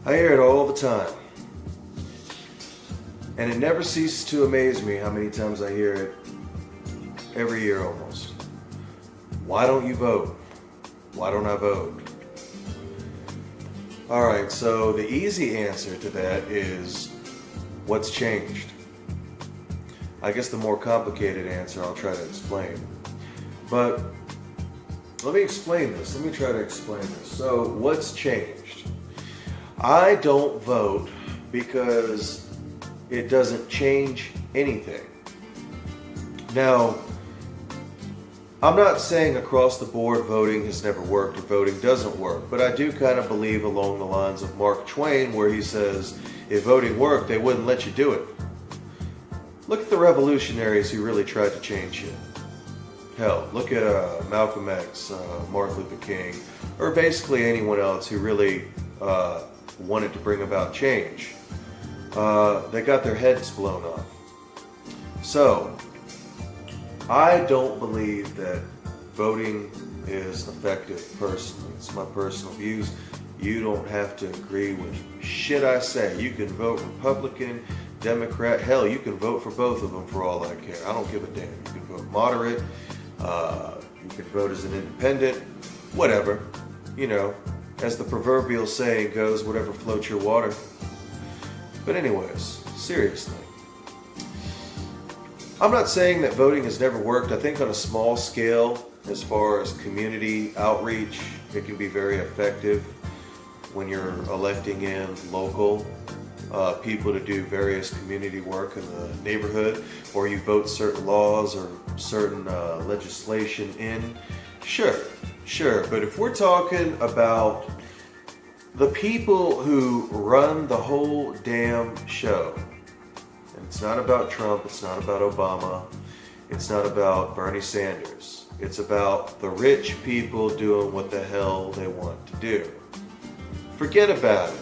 I hear it all the time. And it never ceases to amaze me how many times I hear it every year almost. Why don't you vote? Why don't I vote? Alright, so the easy answer to that is what's changed? I guess the more complicated answer I'll try to explain. But let me explain this. Let me try to explain this. So, what's changed? I don't vote because it doesn't change anything. Now, I'm not saying across the board voting has never worked or voting doesn't work, but I do kind of believe along the lines of Mark Twain where he says, if voting worked, they wouldn't let you do it. Look at the revolutionaries who really tried to change it. Hell, look at Malcolm X, Martin Luther King, or basically anyone else who really wanted to bring about change. They got their heads blown off. So, I don't believe that voting is effective personally. It's my personal views. You don't have to agree with shit I say. You can vote Republican, Democrat. Hell, you can vote for both of them for all I care. I don't give a damn. You can vote moderate. You can vote as an independent. Whatever. You know, as the proverbial saying goes, whatever floats your water. But anyways, seriously. I'm not saying that voting has never worked. I think on a small scale, as far as community outreach, it can be very effective when you're electing in local people to do various community work in the neighborhood, or you vote certain laws or certain legislation in. Sure. But if we're talking about the people who run the whole damn show, and it's not about Trump, it's not about Obama, it's not about Bernie Sanders. It's about the rich people doing what the hell they want to do. Forget about it.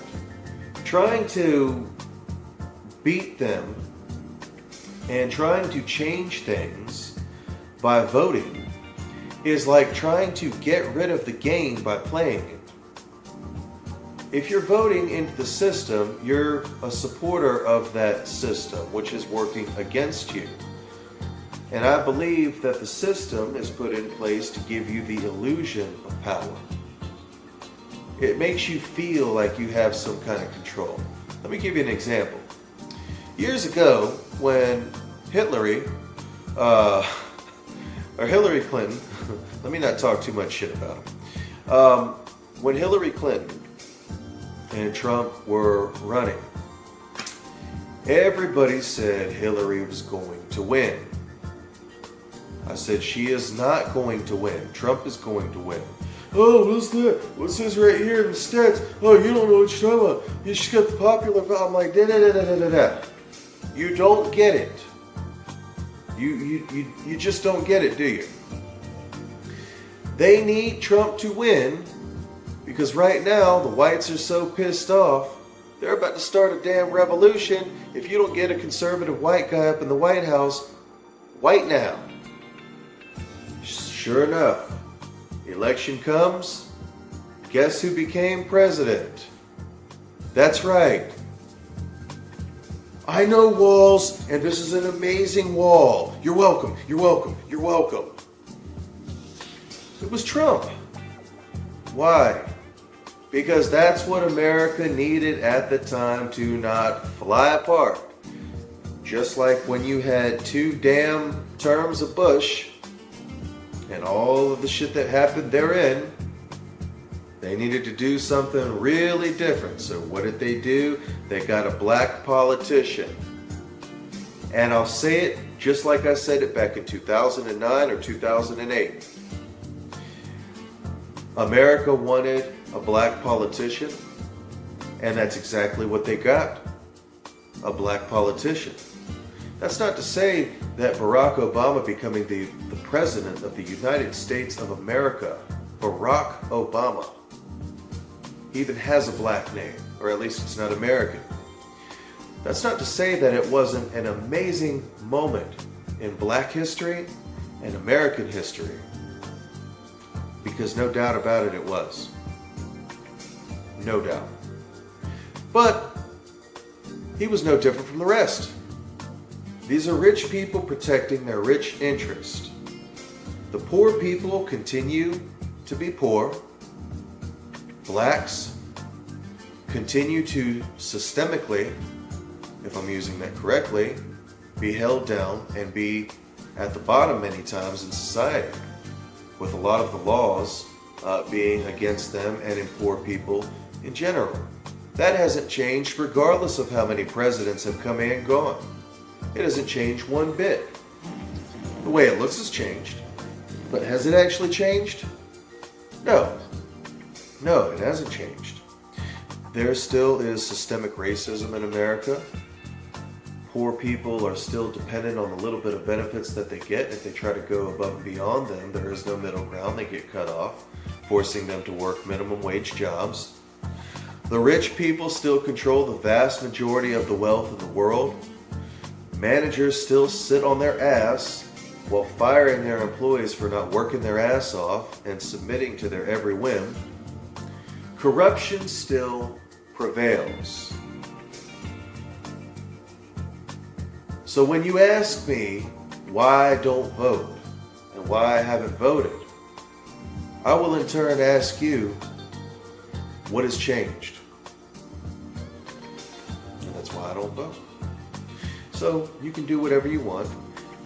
Trying to beat them and trying to change things by voting is like trying to get rid of the game by playing it. If you're voting into the system, you're a supporter of that system, which is working against you. And I believe that the system is put in place to give you the illusion of power. It makes you feel like you have some kind of control. Let me give you an example. Years ago, when Hillary Clinton, let me not talk too much shit about him. When Hillary Clinton and Trump were running, everybody said Hillary was going to win. I said she is not going to win. Trump is going to win. Oh, what's that? What's this right here in the stats? Oh, you don't know what you're talking about. You just got the popular vote. I'm like, da. You don't get it. You just don't get it, do you? They need Trump to win because right now the whites are so pissed off. They're about to start a damn revolution if you don't get a conservative white guy up in the White House right now. Sure enough, the election comes. Guess who became president? That's right. I know walls, and this is an amazing wall. You're welcome. It was Trump. Why? Because that's what America needed at the time to not fly apart. Just like when you had 2 damn terms of Bush and all of the shit that happened therein, they needed to do something really different. So what did they do? They got a black politician. And I'll say it just like I said it back in 2009 or 2008. America wanted a black politician, and that's exactly what they got. A black politician. That's not to say that Barack Obama becoming the president of the United States of America, Barack Obama, he even has a black name, or at least it's not American. That's not to say that it wasn't an amazing moment in black history and American history, because no doubt about it, it was. No doubt. But he was no different from the rest. These are rich people protecting their rich interest. The poor people continue to be poor. Blacks continue to systemically, if I'm using that correctly, be held down and be at the bottom many times in society, with a lot of the laws being against them and in poor people in general. That hasn't changed regardless of how many presidents have come and gone. It hasn't changed one bit. The way it looks has changed. But has it actually changed? No. No, it hasn't changed. There still is systemic racism in America. Poor people are still dependent on the little bit of benefits that they get. If they try to go above and beyond them, there is no middle ground. They get cut off, forcing them to work minimum wage jobs. The rich people still control the vast majority of the wealth in the world. Managers still sit on their ass while firing their employees for not working their ass off and submitting to their every whim. Corruption still prevails. So when you ask me why I don't vote and why I haven't voted, I will in turn ask you, what has changed? And that's why I don't vote. So you can do whatever you want,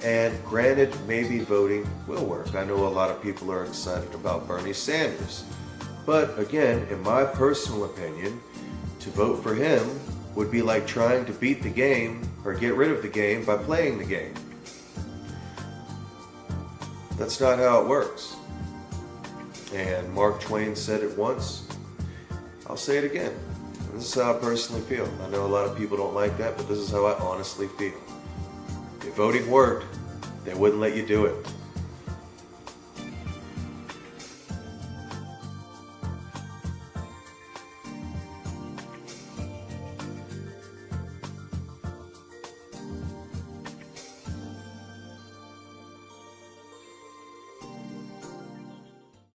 and granted, maybe voting will work. I know a lot of people are excited about Bernie Sanders. But again, in my personal opinion, to vote for him would be like trying to beat the game or get rid of the game by playing the game. That's not how it works. And Mark Twain said it once. I'll say it again. This is how I personally feel. I know a lot of people don't like that, but this is how I honestly feel. If voting worked, they wouldn't let you do it.